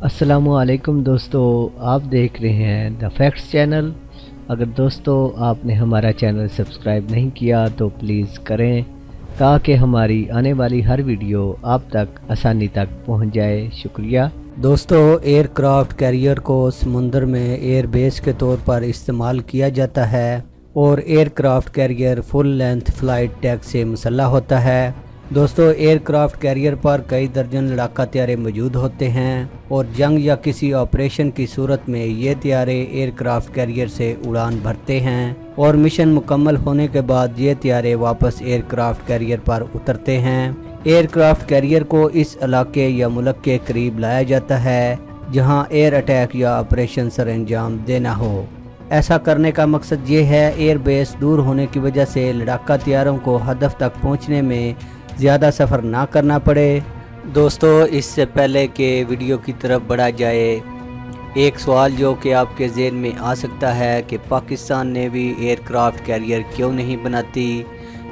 अस्सलामुअलैकुम दोस्तों, आप देख रहे हैं द फैक्ट्स चैनल। अगर दोस्तों आपने हमारा चैनल सब्सक्राइब नहीं किया तो प्लीज़ करें ताकि हमारी आने वाली हर वीडियो आप तक आसानी तक पहुंच जाए। शुक्रिया दोस्तों, एयरक्राफ्ट कैरियर को समुंदर में एयर बेस के तौर पर इस्तेमाल किया जाता है और aircraft carrier full length flight tag से मुसल्लह होता है। दोस्तों, एयरक्राफ्ट कैरियर पर कई दर्जन लड़ाका त्यारे मौजूद होते हैं और जंग या किसी ऑपरेशन की सूरत में ये त्यारे एयरक्राफ्ट कैरियर से उड़ान भरते हैं और मिशन मुकम्मल होने के बाद ये त्यारे वापस एयरक्राफ्ट कैरियर पर उतरते हैं। एयरक्राफ्ट कैरियर को इस इलाके या मुल्क के करीब लाया जाता है जहां एयर अटैक या ऑपरेशन सर अंजाम देना हो। ऐसा करने का मकसद ये है एयर बेस दूर होने की वजह से लड़ाका त्यारों को हदफ तक पहुंचने में ज़्यादा सफ़र ना करना पड़े। दोस्तों, इससे पहले कि वीडियो की तरफ बढ़ा जाए, एक सवाल जो कि आपके ज़हन में आ सकता है कि पाकिस्तान नेवी एयरक्राफ्ट कैरियर क्यों नहीं बनाती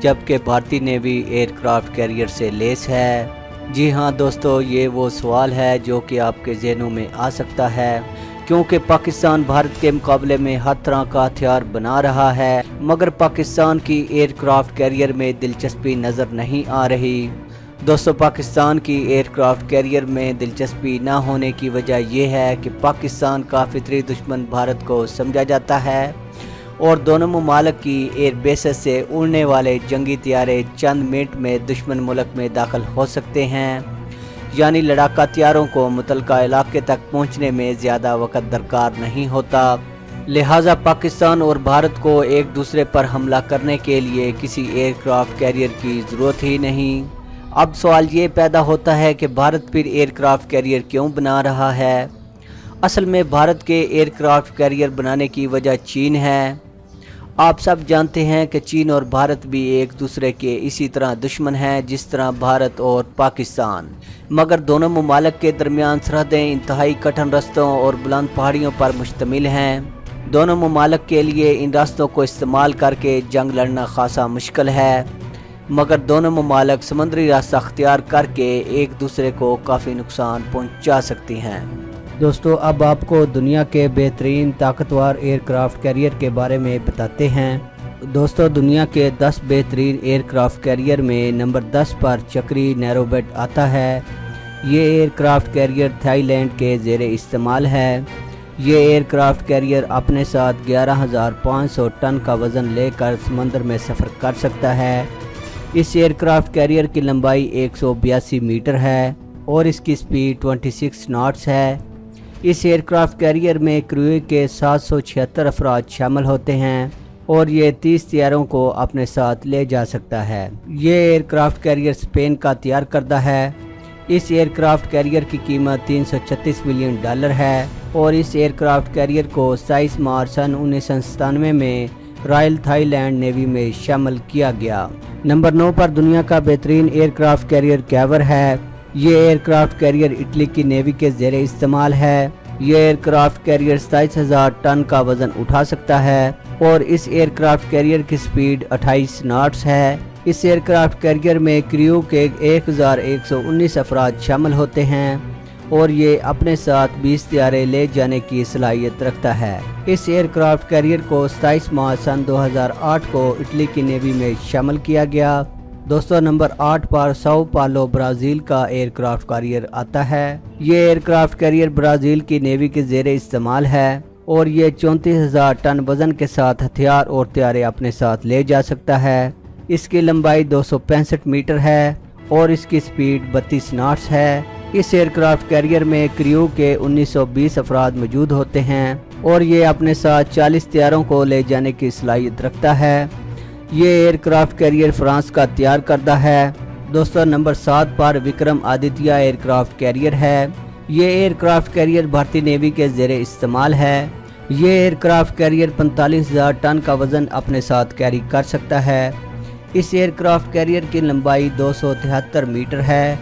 जबकि भारतीय नेवी एयरक्राफ्ट कैरियर से लेस है। जी हाँ दोस्तों, ये वो सवाल है जो कि आपके ज़हनों में आ सकता है क्योंकि पाकिस्तान भारत के मुकाबले में हर तरह का हथियार बना रहा है, मगर पाकिस्तान की एयरक्राफ्ट कैरियर में दिलचस्पी नज़र नहीं आ रही। दोस्तों, पाकिस्तान की एयरक्राफ्ट कैरियर में दिलचस्पी न होने की वजह यह है कि पाकिस्तान का फितरी दुश्मन भारत को समझा जाता है और दोनों ममालिक की एयर बेसेस से उड़ने वाले जंगी त्यारे चंद मिनट में दुश्मन मुल्क में दाखिल हो सकते हैं, यानी लड़ाका त्यारों को मुतलका इलाके तक पहुंचने में ज़्यादा वक्त दरकार नहीं होता। लिहाजा पाकिस्तान और भारत को एक दूसरे पर हमला करने के लिए किसी एयरक्राफ्ट कैरियर की ज़रूरत ही नहीं। अब सवाल ये पैदा होता है कि भारत फिर एयरक्राफ्ट कैरियर क्यों बना रहा है। असल में भारत के एयरक्राफ्ट कैरियर बनाने की वजह चीन है। आप सब जानते हैं कि चीन और भारत भी एक दूसरे के इसी तरह दुश्मन हैं जिस तरह भारत और पाकिस्तान, मगर दोनों ममालिक के दरमियान सरहदें इंतहाई कठिन रास्तों और बुलंद पहाड़ियों पर मुश्तमिल हैं। दोनों ममालिक के लिए इन रास्तों को इस्तेमाल करके जंग लड़ना खासा मुश्किल है, मगर दोनों ममालिक समुद्री रास्ता अख्तियार करके एक दूसरे को काफ़ी नुकसान पहुँचा सकती हैं। दोस्तों, अब आपको दुनिया के बेहतरीन ताकतवर एयरक्राफ्ट कैरियर के बारे में बताते हैं। दोस्तों, दुनिया के 10 बेहतरीन एयरक्राफ्ट कैरियर में नंबर 10 पर चक्री नैरोबेट आता है। ये एयरक्राफ्ट कैरियर थाईलैंड के ज़ेरे इस्तेमाल है। ये एयरक्राफ्ट कैरियर अपने साथ 11,500 टन का वज़न लेकर समंदर में सफ़र कर सकता है। इस एयरक्राफ्ट कैरियर की लंबाई 182 मीटर है और इसकी स्पीड 26 नॉट्स है। इस एयरक्राफ्ट कैरियर में क्रू के 776 अफराद शामिल होते हैं और ये 30 त्यारों को अपने साथ ले जा सकता है। ये एयरक्राफ्ट कैरियर स्पेन का तैयार करदा है। इस एयरक्राफ्ट कैरियर की कीमत $336 मिलियन है और इस एयरक्राफ्ट कैरियर को 27 मार्च सन 1997 में रॉयल थाईलैंड नेवी में शामिल किया गया। नंबर 9 पर दुनिया का बेहतरीन एयरक्राफ्ट कैरियर कैवर है। ये एयरक्राफ्ट कैरियर इटली की नेवी के ज़ेरे इस्तेमाल है। ये एयरक्राफ्ट कैरियर 27,000 टन का वज़न उठा सकता है और इस एयरक्राफ्ट कैरियर की स्पीड 28 नॉट्स है। इस एयरक्राफ्ट कैरियर में क्रू के 1119 अफराद शामिल होते हैं और ये अपने साथ 20 त्यारे ले जाने की सलाहियत रखता है। इस एयरक्राफ्ट कैरियर को 27 मार्च सन 2008 को इटली की नेवी में शामिल किया गया। दोस्तों, नंबर 8 पर साओ पालो ब्राज़ील का एयरक्राफ्ट कैरियर आता है। ये एयरक्राफ्ट कैरियर ब्राज़ील की नेवी के ज़ेरे इस्तेमाल है और ये 34,000 टन वज़न के साथ हथियार और त्यारे अपने साथ ले जा सकता है। इसकी लंबाई 265 मीटर है और इसकी स्पीड 32 नॉट्स है। इस एयरक्राफ्ट कैरियर में क्रू के 1920 अफराद मौजूद होते हैं और ये अपने साथ 40 त्यारों को ले जाने की सलाहियत रखता है। ये एयरक्राफ्ट कैरियर फ्रांस का तैयार करदा है। दोस्तों, नंबर 7 पर विक्रम आदित्य एयरक्राफ्ट कैरियर है। ये एयरक्राफ्ट कैरियर भारतीय नेवी के ज़ेरे इस्तेमाल है। ये एयरक्राफ्ट कैरियर 45,000 टन का वज़न अपने साथ कैरी कर सकता है। इस एयरक्राफ्ट कैरियर की लंबाई 273 मीटर है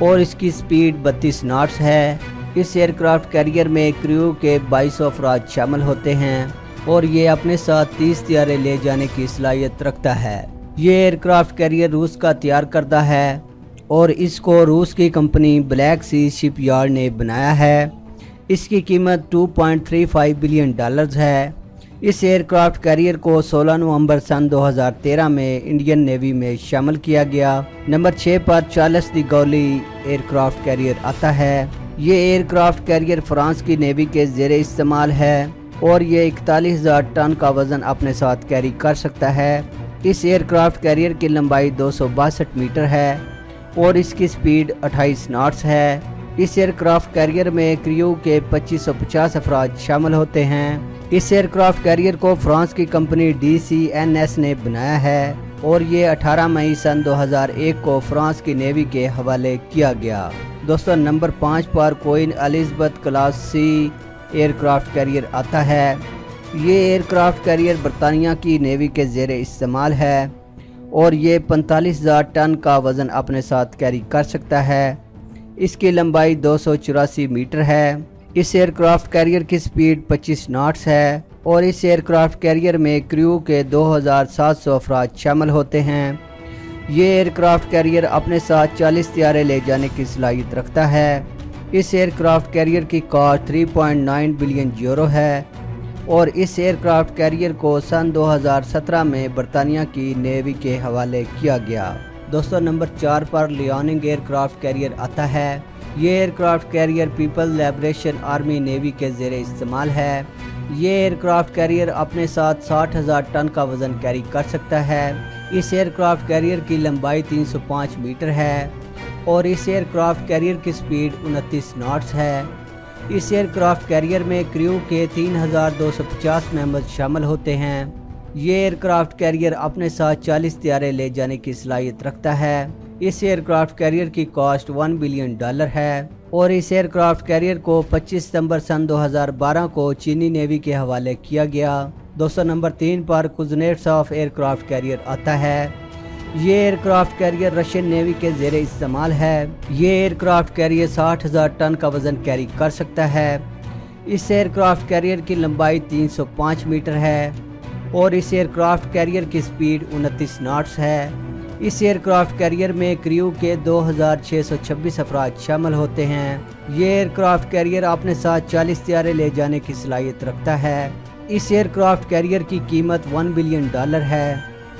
और इसकी स्पीड 32 नॉट्स है। इस एयरक्राफ्ट कैरियर में क्रू के 2200 अफराद शामिल होते हैं और ये अपने साथ 30 त्यारे ले जाने की सलाहियत रखता है। ये एयरक्राफ्ट कैरियर रूस का तैयार करदा है और इसको रूस की कंपनी ब्लैक सी शिपयार्ड ने बनाया है। اس کی قیمت 2.35 بلین ڈالرز ہے۔ اس ایئر کرافٹ کیریئر کو 16 نومبر سن 2013 میں انڈین نیوی میں شامل کیا گیا۔ نمبر 6 پر چارلس دی گولی ایئر کرافٹ کیریئر آتا ہے۔ یہ ایئر کرافٹ کیریئر فرانس کی نیوی کے زیر استعمال ہے اور یہ 41,000 ٹن کا وزن اپنے ساتھ کیری کر سکتا ہے۔ اس ایئر کرافٹ کیریئر کی لمبائی 262 میٹر ہے اور اس کی سپیڈ 28 ناٹس ہے۔ اس ایئر کرافٹ کیریئر میں کریو کے 2550 افراد شامل ہوتے ہیں۔ اس ایئر کرافٹ کیریئر کو فرانس کی کمپنی DCNS نے بنایا ہے اور یہ 18 مئی سن 2001 کو فرانس کی نیوی کے حوالے کیا گیا۔ دوستو نمبر 5 پر کوئن الزبتھ کلاس سی ایئر کرافٹ کیریئر آتا ہے۔ یہ ایئر کرافٹ کیریئر برطانیہ کی نیوی کے زیر استعمال ہے اور یہ 45,000 ٹن کا وزن اپنے ساتھ کیری کر سکتا ہے۔ اس کی لمبائی 284 میٹر ہے۔ اس ایئر کرافٹ کیریئر کی سپیڈ 25 ناٹس ہے اور اس ایئر کرافٹ کیریئر میں کریو کے 2700 افراد شامل ہوتے ہیں۔ یہ ایئر کرافٹ کیریئر اپنے ساتھ 40 طیارے لے جانے کی صلاحیت رکھتا ہے۔ اس ایئر کرافٹ کیریئر کی کاسٹ 3.9 بلین یورو ہے اور اس ایئر کرافٹ کیریئر کو سن 2017 میں برطانیہ کی نیوی کے حوالے کیا گیا۔ دوستو نمبر 4 پر لیوننگ ایئر کرافٹ کیریئر آتا ہے۔ یہ aircraft carrier people liberation army navy کے زیر استعمال ہے۔ یہ ایئر کرافٹ کیریئر اپنے ساتھ 60,000 ٹن کا وزن کیری کر سکتا ہے۔ اس ایئر کرافٹ کیریئر کی لمبائی 305 میٹر ہے اور اس ایئر کرافٹ کیریئر کی سپیڈ 29 ناٹس ہے۔ اس ایئر کرافٹ کیریئر میں کریو کے 3250 ممبرز شامل ہوتے ہیں۔ یہ ایئر کرافٹ کیریئر اپنے ساتھ 40 طیارے لے جانے کی صلاحیت رکھتا ہے۔ اس ایئر کرافٹ کیریئر کی کاسٹ 1 بلین ڈالر ہے اور اس ایئر کرافٹ کیریئر کو 25 ستمبر سن 2012 کو چینی نیوی کے حوالے کیا گیا۔ دوستو نمبر 3 پر کوزنیٹسوف ایئر کرافٹ کیریئر آتا ہے۔ یہ aircraft carrier Russian navy کے زیر استعمال ہے۔ یہ ایئر کرافٹ کیریئر 60,000 ٹن کا وزن کیری کر سکتا ہے۔ اس ایئر کرافٹ کیریئر کی لمبائی 305 میٹر ہے اور اس ایئر کرافٹ کیریئر کی سپیڈ 29 ناٹس ہے۔ اس ایئر کرافٹ کیریئر میں کریو کے 2626 افراد شامل ہوتے ہیں۔ یہ ایئر کرافٹ کیریئر اپنے ساتھ 40 طیارے لے جانے کی صلاحیت رکھتا ہے۔ اس ایئر کرافٹ کیریئر کی قیمت 1 بلین ڈالر ہے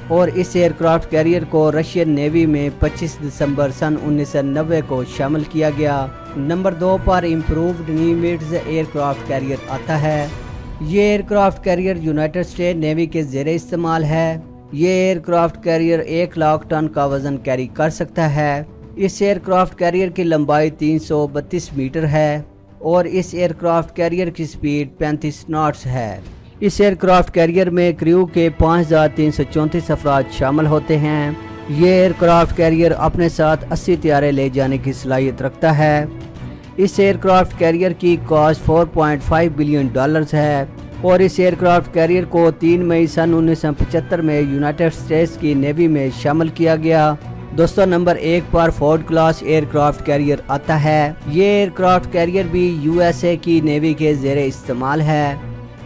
اور اس ایئر کرافٹ کیریئر کو رشین نیوی میں 25 دسمبر سن 1990 کو شامل کیا گیا۔ نمبر 2 پر improved Nimitz aircraft carrier آتا ہے۔ یہ aircraft carrier United State navy کے زیر استعمال ہے۔ یہ aircraft carrier 1 lakh ton کا وزن کیری کر سکتا ہے۔ اس ایئر کرافٹ کیریئر کی لمبائی 332 میٹر ہے اور اس ایئر کرافٹ کیریئر کی سپیڈ 35 ناٹس ہے۔ اس ایئر کرافٹ کیریئر میں کریو کے 5334 افراد شامل ہوتے ہیں۔ یہ ایئر کرافٹ کیریئر اپنے ساتھ 80 طیارے لے جانے کی صلاحیت رکھتا ہے۔ اس ایئر کرافٹ کیریئر کی کاسٹ 4.5 بلین ڈالرز ہے اور اس ایئر کرافٹ کیریئر کو 3 مئی سن 1975 میں یونائٹڈ اسٹیٹس کی نیوی میں شامل کیا گیا۔ دوستو نمبر 1 پر Ford class aircraft carrier آتا ہے۔ یہ ایئر کرافٹ کیریئر بھی USA کی نیوی کے زیر استعمال ہے۔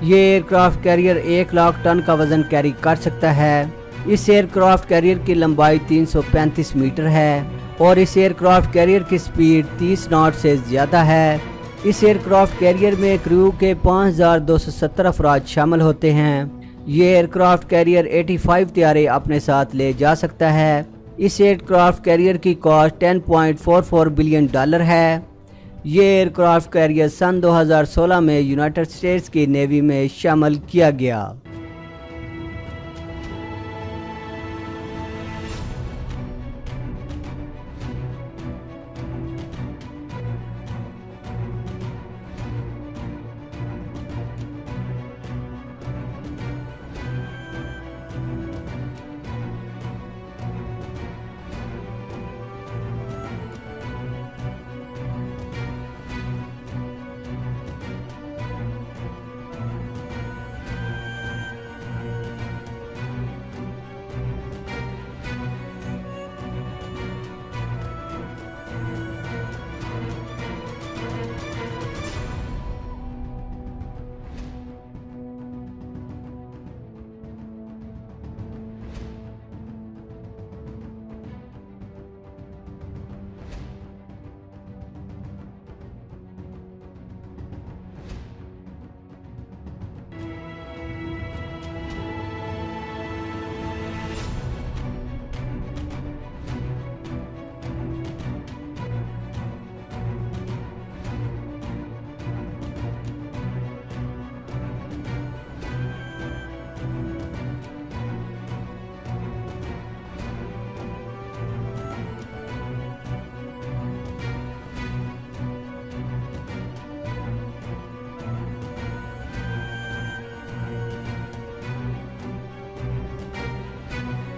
یہ aircraft carrier 1 lakh ton کا وزن کیری کر سکتا ہے۔ اس ایئر کرافٹ کیریئر کی لمبائی 335 میٹر ہے اور اس ایئر کرافٹ کیریئر کی سپیڈ 30 ناٹ سے زیادہ ہے۔ اس ایئر کرافٹ کیریئر میں کریو کے 5270 افراد شامل ہوتے ہیں۔ یہ ایئر کرافٹ کیریئر 85 طیارے اپنے ساتھ لے جا سکتا ہے۔ اس ایئر کرافٹ کیریئر کی کاسٹ 10.44 بلین ڈالر ہے۔ یہ ایئر کرافٹ کیریئر سن 2016 میں یونائٹڈ اسٹیٹس کی نیوی میں شامل کیا گیا۔